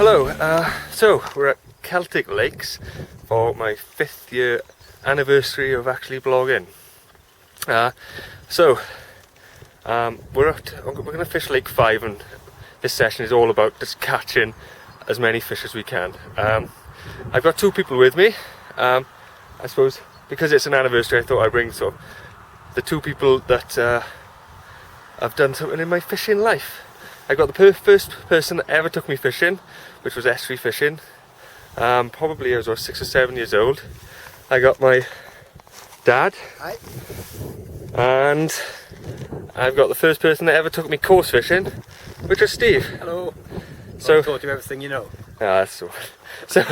Hello, so we're at Celtic Lakes for my 5th year anniversary of actually blogging. We're going to fish Lake 5, and this session is all about just catching as many fish as we can. I've got 2 people with me. I suppose because it's an anniversary, I thought I'd bring sort of the 2 people that I've done something in my fishing life. I got the first person that ever took me fishing, which was estuary fishing. Probably I was 6 or 7 years old. I got my dad. Hi. And I've got the first person that ever took me coarse fishing, which was Steve. Hello. So I taught you everything you know. Yeah, that's all. So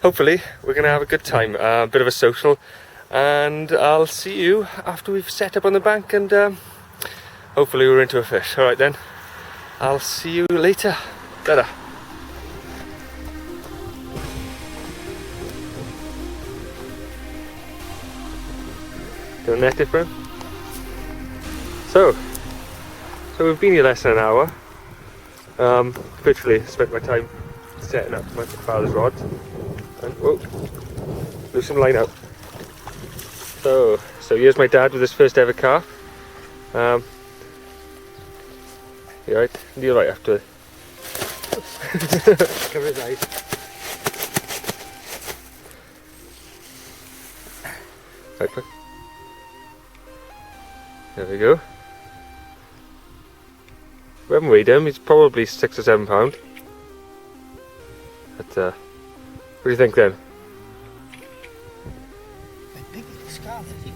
hopefully we're gonna have a good time, a bit of a social, and I'll see you after we've set up on the bank and hopefully we're into a fish. All right then. I'll see you later. Ta-da. Doing net different. So we've been here less than an hour. Literally spent my time setting up my father's rod. And whoa, lose some line out. So here's my dad with his first ever carp. You right? You're right after. Cover his eyes. Right, quick. There we go. We haven't weighed him, he's probably 6 or 7 pound. But what do you think then? Big scar, is he?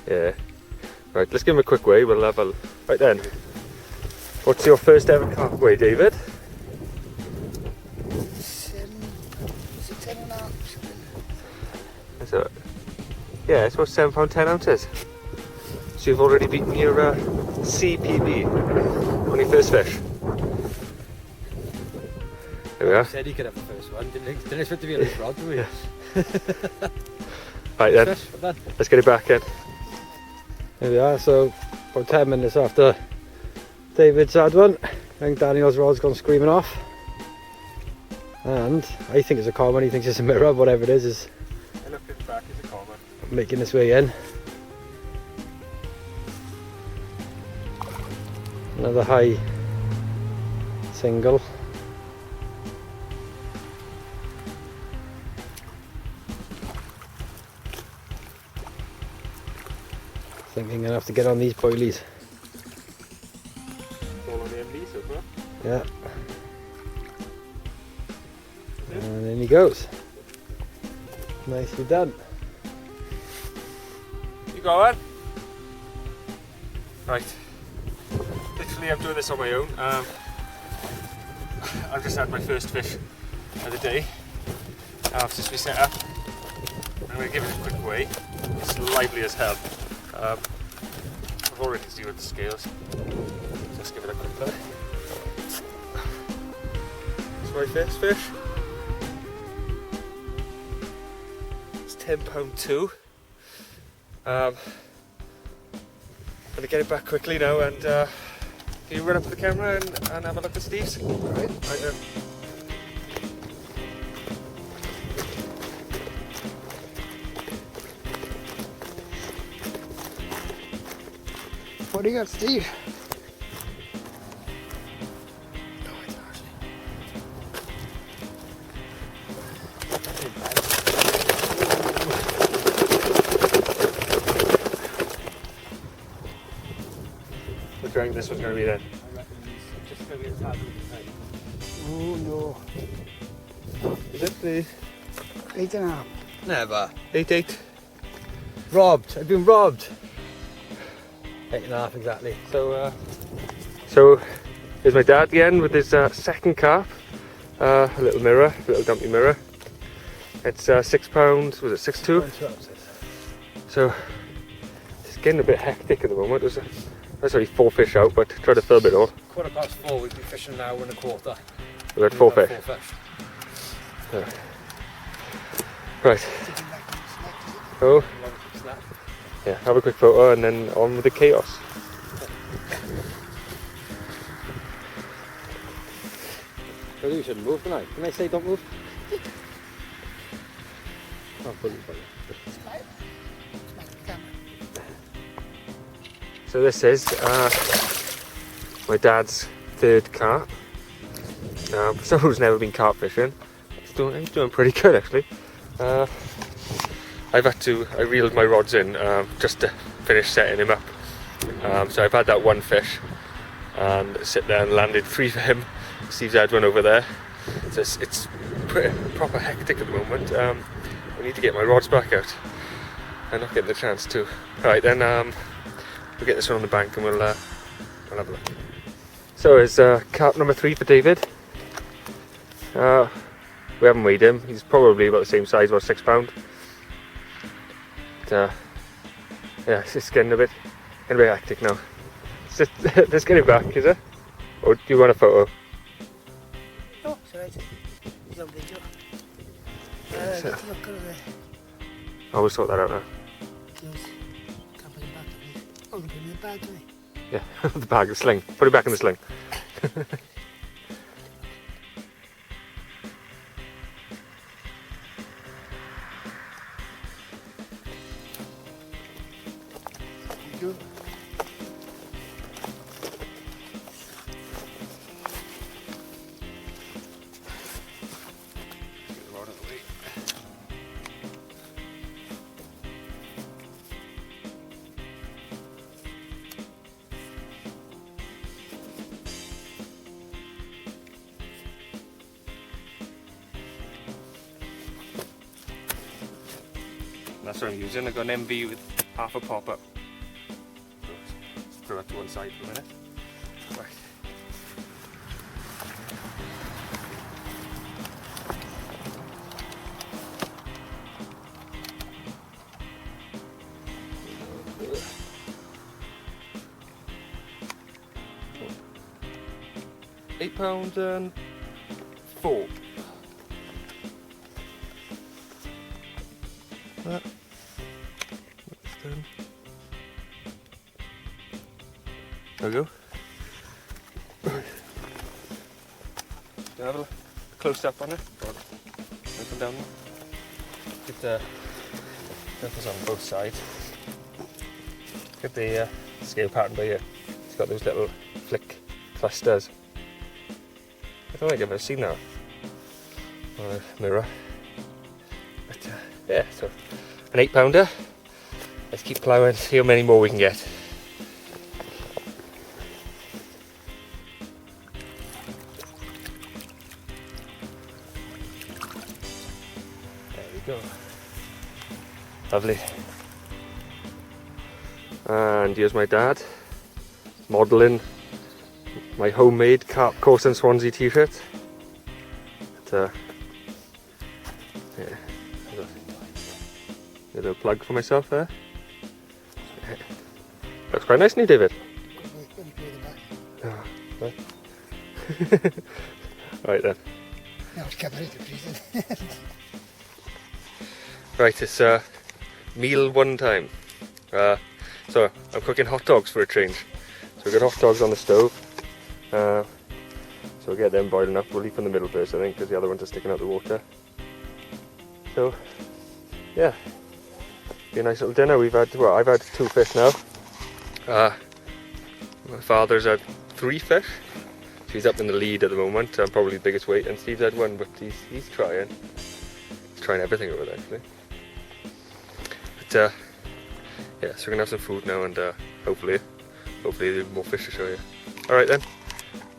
Yeah. Right, let's give him a quick weigh. We'll have a... Right then. What's your first ever carp weigh, David? 7.5. Is it? Yeah, it's about £7.10. So you've already beaten your CPB on your first fish. There we are. He said he could have the first one, didn't he? Didn't expect to be on his rod, do we? Right then, let's get it back in. There we are, so about 10 minutes after David's had one, I think Daniel's rod's gone screaming off. And I think it's a common, he thinks it's a mirror, whatever it is I looked at the back, it's a common. making its way in. Another high single. Thinking I'm gonna have to get on these boilies. All on the MD so far. Yeah. And in he goes. Nicely done. You going? Right. Literally I'm doing this on my own. I've just had my first fish of the day since we set up. I'm going to give it a quick weigh. It's lively as hell. I've already zeroed the scales. Let's give it a quick look. It's my first fish. It's £10.2. I'm gonna get it back quickly now, and can you run up to the camera and have a look at Steve's? Right. What do you got, Steve? What do you reckon this one's going to be then? I reckon it's just going to be a tad. Oh no. Is it the 8.5. Never. 8.8? Robbed. I've been robbed. 8.5 exactly. So here's my dad again with his second carp. A little mirror, a little dumpy mirror. It's £6, was it 6.2? So it's getting a bit hectic at the moment. There's only 4 fish out, but try to film it all. 4:15, we've been fishing an hour and a quarter. We've had 4 fish. Right. Oh. Yeah, have a quick photo and then on with the chaos. you shouldn't move, can I? Can I say don't move? Oh, bully. Smile. Smile at the camera. So this is my dad's third carp. For someone who's never been carp fishing, he's doing pretty good actually. I reeled my rods in just to finish setting him up. So I've had that one fish and sit there and landed 3 for him. Steve's had one over there. So it's pretty proper hectic at the moment. I need to get my rods back out. I'm not getting the chance to. Right then, we'll get this one on the bank and we'll have a look. So it's carp number 3 for David. We haven't weighed him. He's probably about the same size, about £6. But, yeah, it's just getting a bit hectic now. Let's get him back, is it? Or do you want a photo? No, it's alright. He's on video. So- Get a look at it. I'll sort that out now. Can't put it back. Oh, look in the bag, don't I? Yeah, the bag, the sling. Put it back in the sling. There you go. That's what I'm using. I've got an MV with half a pop-up. Throw that to one side for a minute. Right. £8.04. That. That's done. There we go. Have a close up on it. Open down. Get the surface on both sides. Get the scale pattern by here. It's got those little flick clusters. I don't think I've ever seen that on a mirror. But yeah, so an £8. Let's keep ploughing, see how many more we can get. There we go. Lovely. And here's my dad modelling my homemade Carp Coarse and Swansea t-shirt. Yeah, a little plug for myself there. Looks quite nice, new David. When you play the back. Oh, right. Right then. Now it's covered, please. Right, it's meal one time. So I'm cooking hot dogs for a change. So we've got hot dogs on the stove. So we'll get them boiling up. We'll leave in the middle first, I think, because the other ones are sticking out the water. So, yeah, be a nice little dinner. I've had 2 fish now. My father's had 3 fish. He's up in the lead at the moment. I'm probably the biggest weight, and Steve's had 1, but he's trying. He's trying everything over there, actually. But yeah, so we're gonna have some food now, and hopefully there'll be more fish to show you. All right then.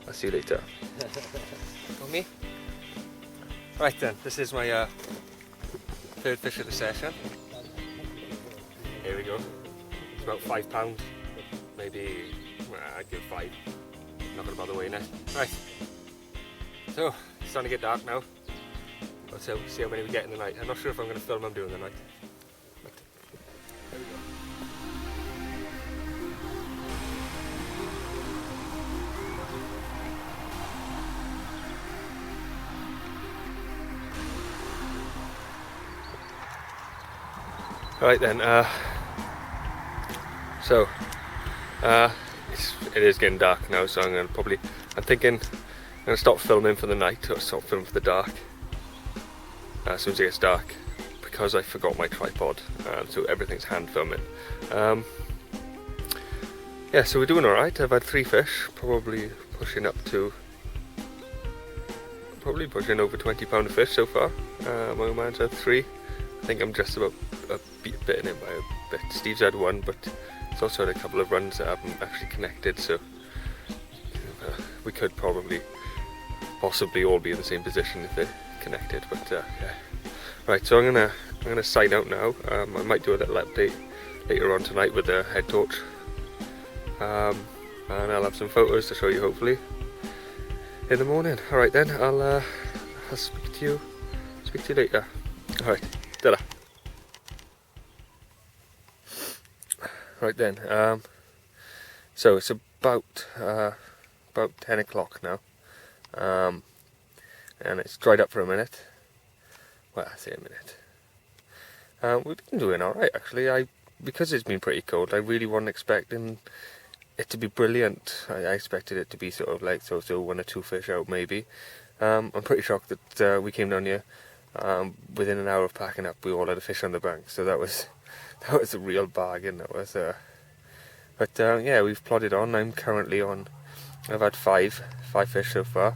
I'll see you later. On me. Right then, this is my 3rd fish of the session. Here we go. It's about £5, maybe. Well, I'd give 5. Not gonna bother weighing it. Right. So it's starting to get dark now. Let's see how many we get in the night. I'm not sure if I'm gonna film them doing the night. But there we go. Right then, it is getting dark now, so I'm thinking I'm going to stop filming for the night, or stop filming for the dark, as soon as it gets dark, because I forgot my tripod, so everything's hand filming. Yeah, so we're doing alright. I've had 3 fish, probably pushing over 20 pound of fish so far. My old man's had 3. I think I'm just about bitten in by a bit. Steve's had 1, but he's also had a couple of runs that haven't actually connected, so we could possibly all be in the same position if they connected, but yeah. Right, so I'm gonna sign out now. I might do a little update later on tonight with the head torch, and I'll have some photos to show you hopefully in the morning. All right then, I'll speak to you later. All right, ta-da. Right then, so it's about 10 o'clock now, and it's dried up for a minute. Well, I say a minute. We've been doing alright actually. Because it's been pretty cold, I really wasn't expecting it to be brilliant. I expected it to be sort of like so 1 or 2 fish out maybe. I'm pretty shocked that we came down here within an hour of packing up. We all had a fish on the bank, so that was a real bargain. That was. But yeah, we've plodded on. I'm currently on. I've had 5 fish so far.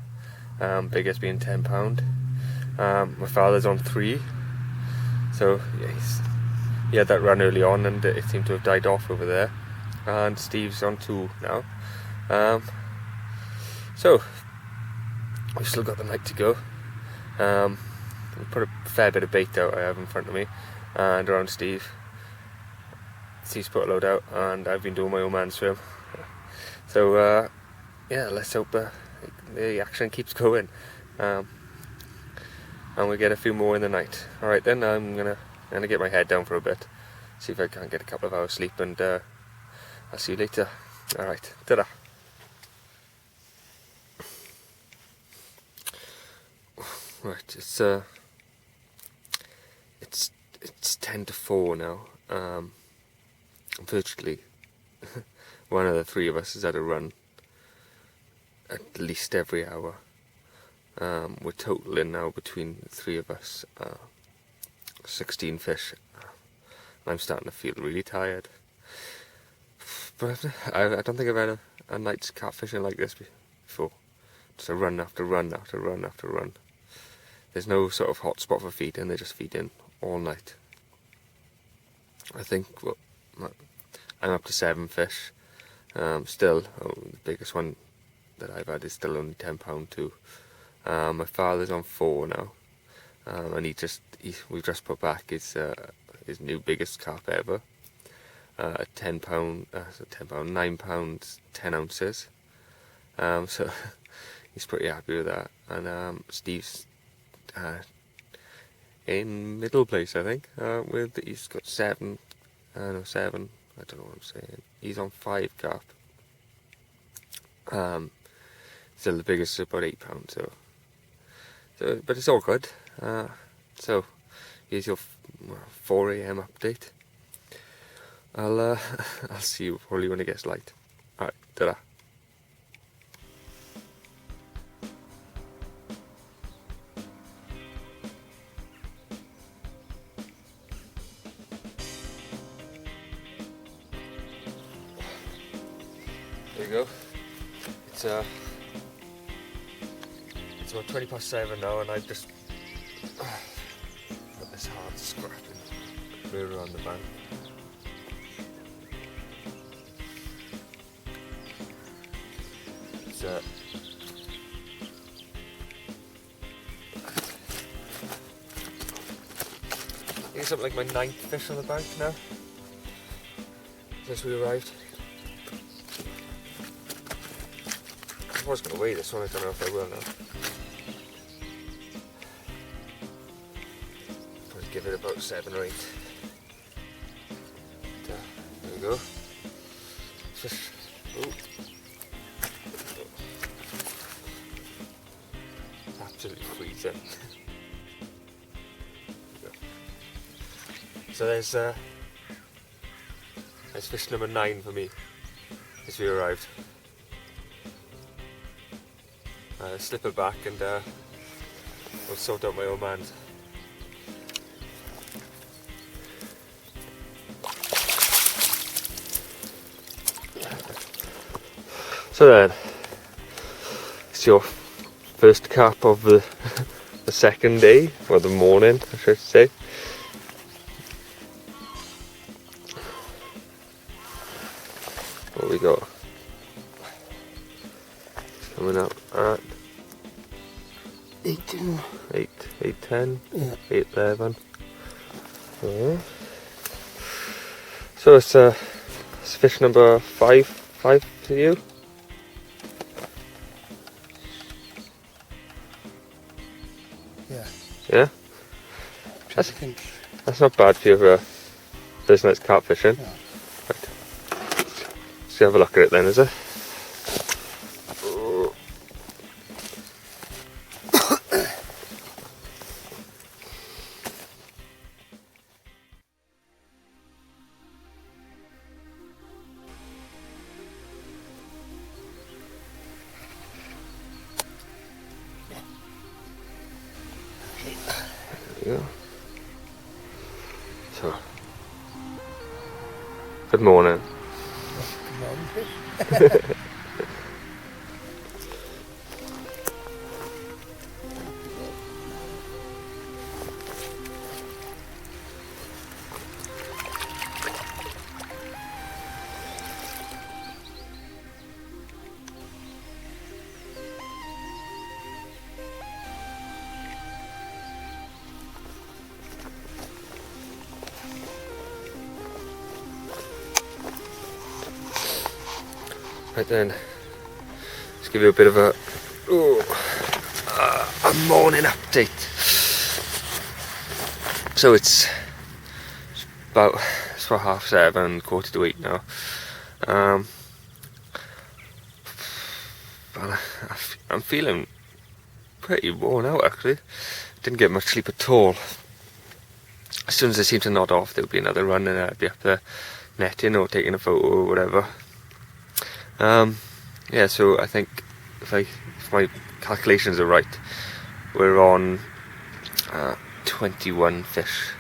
Biggest being £10. My father's on 3. So yeah, he had that run early on, and it seemed to have died off over there. And Steve's on 2 now. So we've still got the night to go. We put a fair bit of bait out I have in front of me, and around Steve. Steve's put a load out, and I've been doing my own man swim. So yeah, let's hope the action keeps going, and we get a few more in the night. All right then, I'm gonna get my head down for a bit, see if I can get a couple of hours sleep, and I'll see you later. All right, ta-da. Right, it's 10 to 4 now. Virtually one of the 3 of us has had a run at least every hour. We're totaling now between the 3 of us 16 fish. I'm starting to feel really tired, but I don't think I've had a night's catfishing like this before. Just a run after run after run after run. There's no sort of hot spot for feeding, they're just feeding all night. I think I'm up to 7 fish. Still, the biggest one that I've had is still only £10 too. My father's on 4 now, and we've just put back his new biggest carp ever, £10, 9 pounds 10 ounces. So he's pretty happy with that, and Steve's in middle place, I think. He's got 7. I don't know what I'm saying. He's on 5 carp. Still the biggest is about £8. So, but it's all good. So here's your 4 AM update. I'll see you probably when it gets light. Alright, ta-da. There you go. It's about 7:20 now, and I've just got this hard scrapping clear around the bank. It's I think it's something like my 9th fish on the bank now since we arrived. I was going to weigh this one, I don't know if I will now. I'll give it about 7 or 8. But, there we go. Fish. Oh. It's absolutely freezing. So there's fish number 9 for me as we arrived. slip her back and I'll sort out my old man. So then, it's your first carp of the second day, or the morning I should say. What we got? It's coming up at 18. 8:10, Yeah. 8:11. Yeah. So it's fish number five to you. Yeah. Yeah, I think. that's not bad for your first night's carp fishing. Yeah. Right. Let's have a look at it then, is it? There we go. So, good morning. Good morning, fish. Right then, let's give you a bit of a morning update. So it's about 7:30, 7:45 now. And I'm feeling pretty worn out actually. Didn't get much sleep at all. As soon as I seem to nod off, there'll be another run and I'd be up there netting or taking a photo or whatever. Yeah, so I think if my calculations are right, we're on 21 fish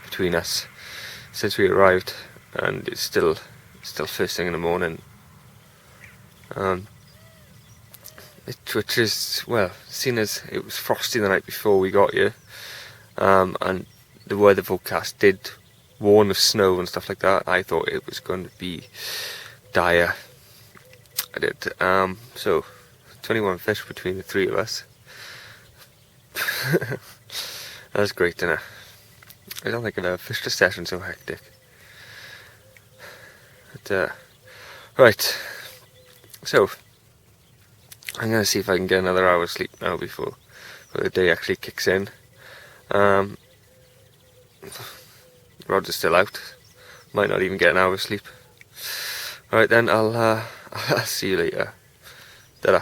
between us since we arrived, and it's still first thing in the morning. Which is, well, seeing as it was frosty the night before we got here, and the weather forecast did warn of snow and stuff like that, I thought it was going to be dire. I did. So 21 fish between the three of us. That's great, isn't it? I don't think I've ever fished a session so hectic. But, right. So I'm gonna see if I can get another hour's sleep now before the day actually kicks in. Rods are still out. Might not even get an hour's sleep. Alright then, I'll see you later. Ta-da.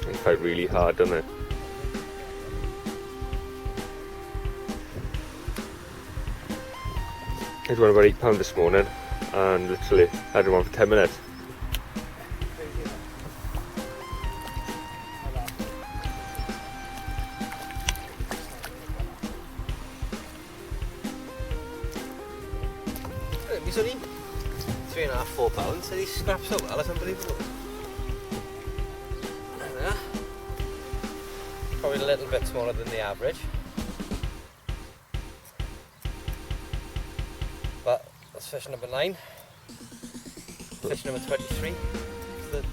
They fight really hard, don't they? I had one about £8 this morning, and literally had one for 10 minutes. He's only 3.5, 4 pounds, and he scraps so well, that's unbelievable. There we are. Probably a little bit smaller than the average. But that's fish number 9. Fish number 23 is the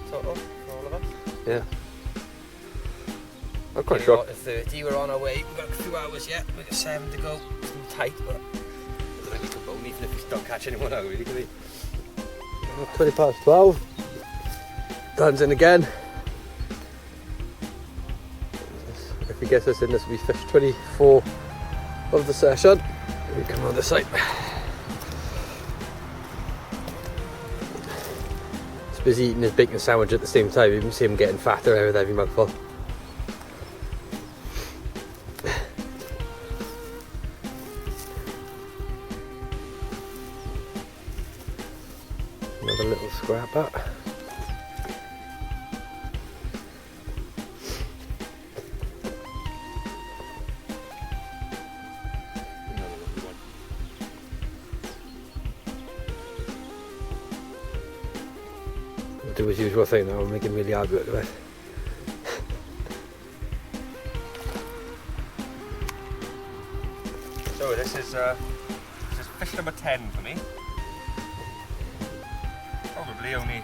total for all of us. Yeah. I'm quite Maybe shocked. about 30, we're on our way. We've got a few hours yet. We've got 7 to go. It's too tight, but I don't think we can bone even if we don't catch anyone out, really, can we? 20 past 12. Dan's in again. If he gets us in, this will be fish 24 of the session. We come on this side. He's busy eating his bacon sandwich at the same time. You can see him getting fatter with every mouthful. Another little scrap up. We'll do his usual thing now, we'll make him really hard work of it. So this is fish number 10 for me. Probably only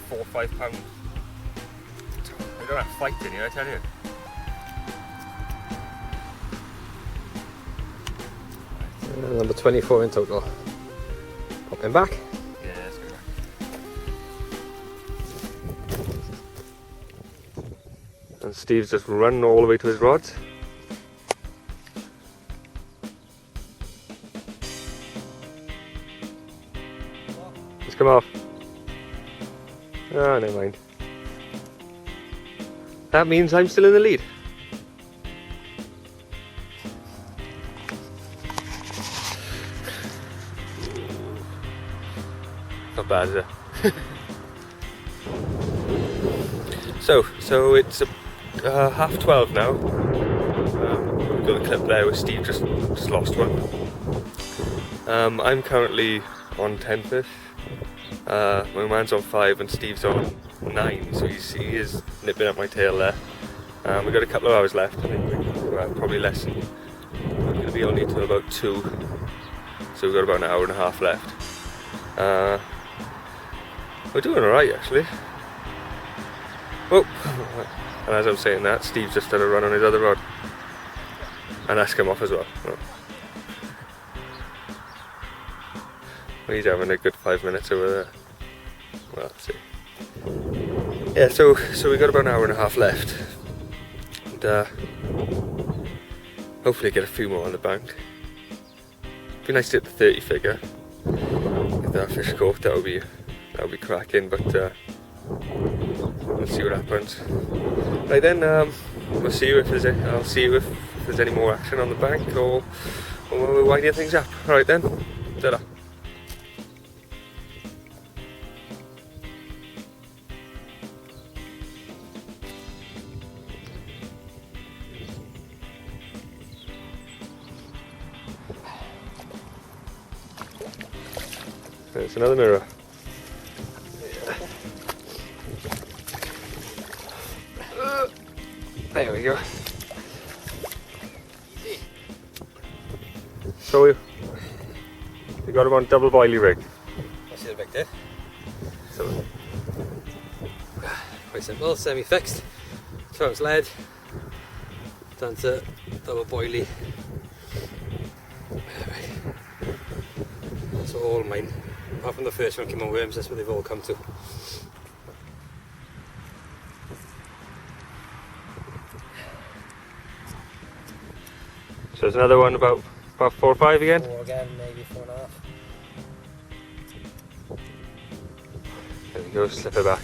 4 or 5 pounds. We don't have fight in here, I tell you. Number 24 in total. Pop him back. Yeah, let's go back. And Steve's just run all the way to his rods. Just come off. Oh, never mind. That means I'm still in the lead. Not bad, is it? So it's 12:30 now. We've got a clip there where Steve just lost one. I'm currently on 10 fish. My man's on 5 and Steve's on 9, so he is nipping at my tail there. We've got a couple of hours left, I think. Probably less than. We're going to be only until about 2, so we've got about an hour and a half left. We're doing alright actually. Oh, and as I'm saying that, Steve's just done a run on his other rod. And that's come off as well. Oh. He's having a good 5 minutes over there. Well, let's see. Yeah, so we got about an hour and a half left. And hopefully get a few more on the bank. It'd be nice to hit the 30 figure. If that fish caught, that would be cracking, but we'll see what happens. Right then, we'll see you if there's I'll see you if there's any more action on the bank, or we're winding things up. Alright then, ta-da. There's another mirror. There we go. So we got him on double boilie rig. I see the big there. So Quite simple, semi-fixed. 12 ounce lead. Down to double boilie. That's all mine. Apart from the first one came on worms, that's what they've all come to. there's another one about 4 or 5 again. 4 again, maybe 4.5. There we go, slip it back.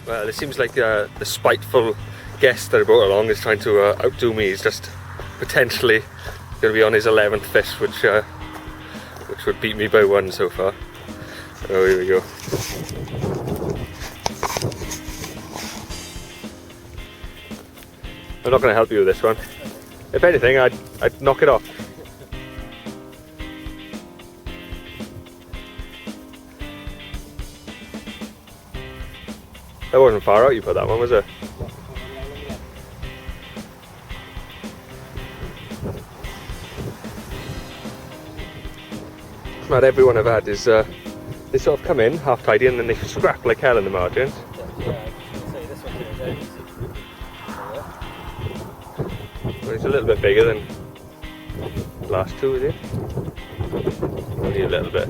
Well, it seems like the spiteful guest that I brought along is trying to outdo me. He's just potentially going to be on his 11th fish, which would beat me by 1 so far. Oh, here we go. I'm not going to help you with this one. If anything, I'd knock it off. That wasn't far out you put that one, was it? Not everyone I've had is they sort of come in half tidy and then they scrap like hell in the margins. Yeah, I was say this one here is Well, it's a little bit bigger than the last 2, is it? Only a little bit.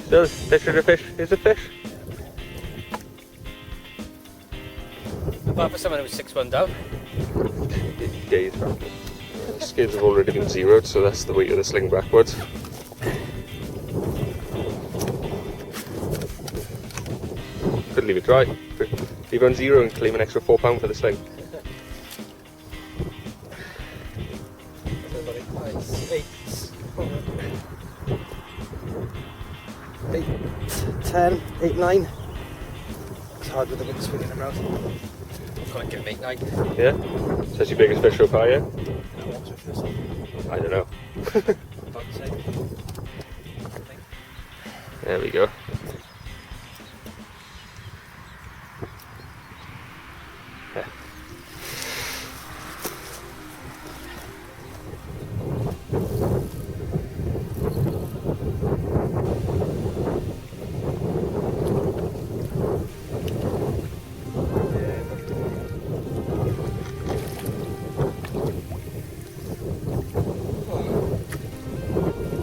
Still, fish is a fish is a fish. apart for someone who was 6-1 down. Days from scales have already been zeroed, so that's the weight of the sling backwards. Could leave it dry. Leave it on zero and claim an extra £4 for the sling. 8, 10, 8, 9. It's hard with the wind swinging around. I'm gonna give him 8, 9. Yeah? So that's your biggest fish so far, yeah? I don't know. About the same. There we go. Yeah.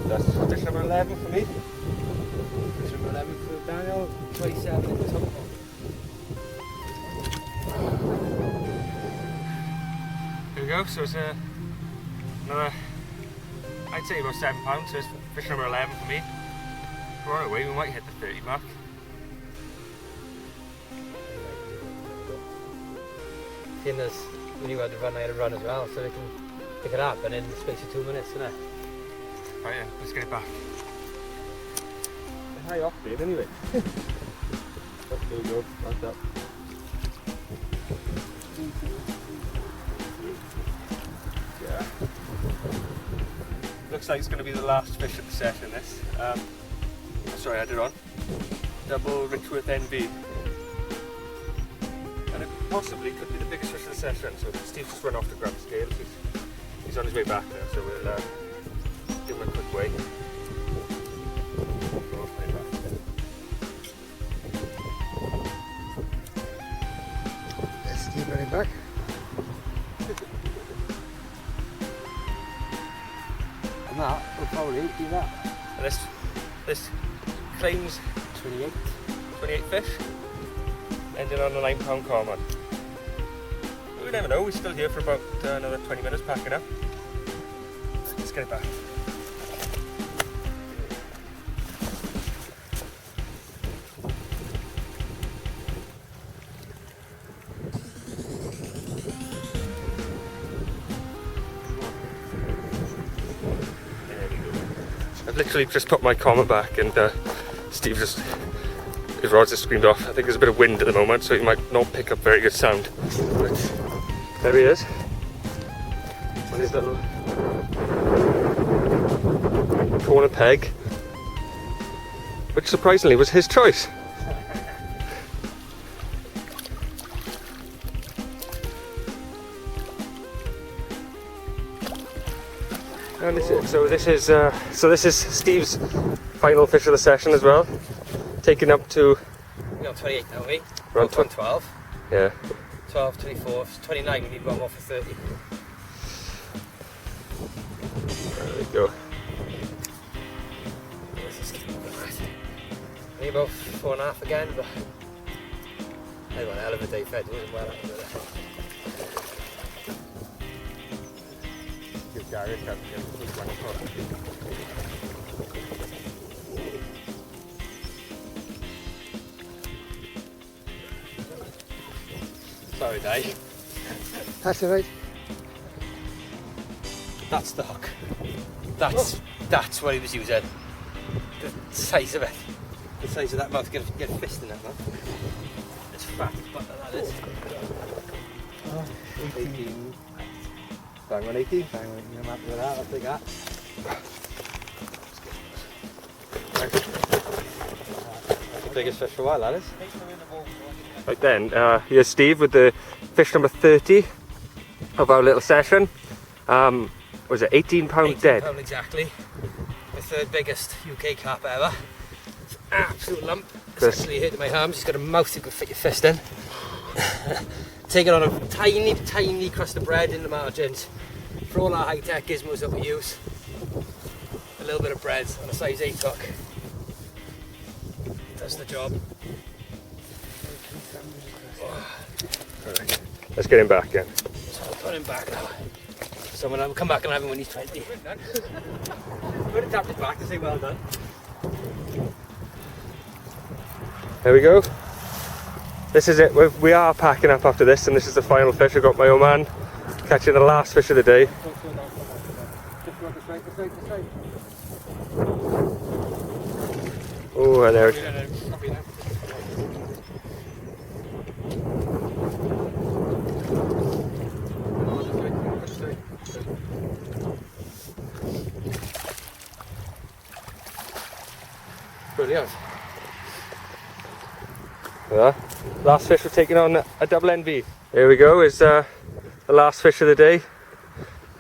That's fish number 11 for me. Fish number 11 for Daniel, 27 in the top. There we go, so it's another, I'd say about £7, so it's fish number 11 for me. We're on our way, we might hit the 30 mark. Seeing as we knew how to run, I had to run as well, so they can pick it up and in the space of 2 minutes, isn't it? Right, yeah, let's get it back. High off bait anyway. There we go, that's up. Yeah. Looks like it's going to be the last fish of the session, this. Sorry, I had it on. Double Richworth NB. And it possibly could be the biggest fish of the session, so Steve's just run off to grab the scales. He's on his way back now, so we'll give him a quick wait. Let's Steve running back. And that will probably do that. And this claims 28 fish, ending on a £9 common. We never know, we're still here for about another 20 minutes packing up. Let's get it back. I've literally just put my comma back and Steve just, his rods just screamed off. I think there's a bit of wind at the moment, so he might not pick up very good sound. But there he is. On his little corner peg, which surprisingly was his choice. And this is Steve's final fish of the session as well, taking up to We're on 28 now, we? around 12. Yeah. 12, 24, 29, we need one more for 30. There we go. Only about 4.5 again, but I got a hell of a day fed, wasn't well happy with it. Give Gary a cut again. Sorry, Dave. That's alright. That's the hook. That's what he was using. The size of it. The size of that mouth. Get a fist in that mouth. It's fat butter, that is. 18. Bang on 18. Bang on, I'm happy with that, I'll take that. That's the biggest fish for a while, that is. Right then, here's Steve with the fish number 30 of our little session. Was it £18 dead? £18 exactly. The third biggest UK carp ever. It's an absolute lump. It's actually hurting my arms. It's got a mouth you can fit your fist in. Take it on a tiny, tiny crust of bread in the margins. For all our high-tech gizmos that we use. A little bit of bread on a size 8 hook. Does the job. Right. Let's get him back again. So I'll put him back now. someone, I'll come back and have him when he's 20. I'm going to tap his back to say well done. There we go. This is it. We are packing up after this, and this is the final fish. I got my old man catching the last fish of the day. Oh, there it is. Brilliant. Yeah. Last fish we're taking on a double NV. There we go, is the last fish of the day.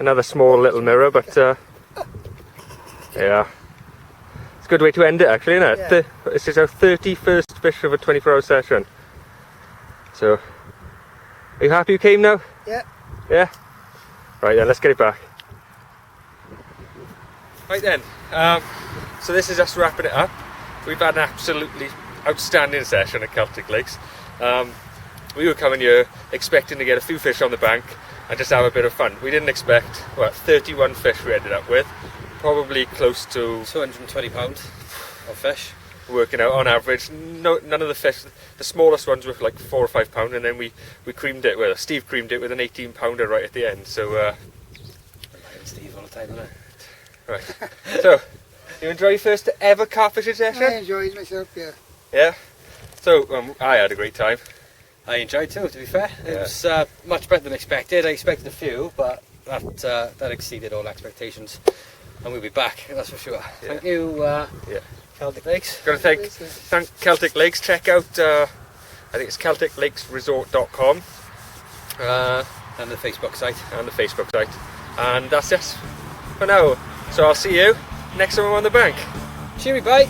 Another small little mirror, but yeah. It's a good way to end it actually, isn't it? Yeah. This is our 31st fish of a 24-hour session. So, are you happy you came now? Yeah. Yeah? Right then, let's get it back. Right then, so this is us wrapping it up. We've had an absolutely outstanding session at Celtic Lakes. We were coming here expecting to get a few fish on the bank and just have a bit of fun. We didn't expect, 31 fish we ended up with, probably close to £220 of fish. Working out on average. None of the fish, the smallest ones were like £4 or £5, and then we creamed it, well, Steve creamed it with an 18-pounder right at the end. So Steve all the time, isn't it? right. So you enjoy your first ever carp fishing session? I enjoyed myself, yeah. Yeah. So I had a great time. I enjoyed too, to be fair. It Yeah. was much better than expected. I expected a few, but that exceeded all expectations. And we'll be back, that's for sure. Yeah. Thank you, Celtic Lakes. Got to thank Celtic Lakes. Check out, I think it's CelticLakesResort.com And the Facebook site. and the Facebook site. And that's it for now. So I'll see you next time I'm on the bank. Cheery, bye.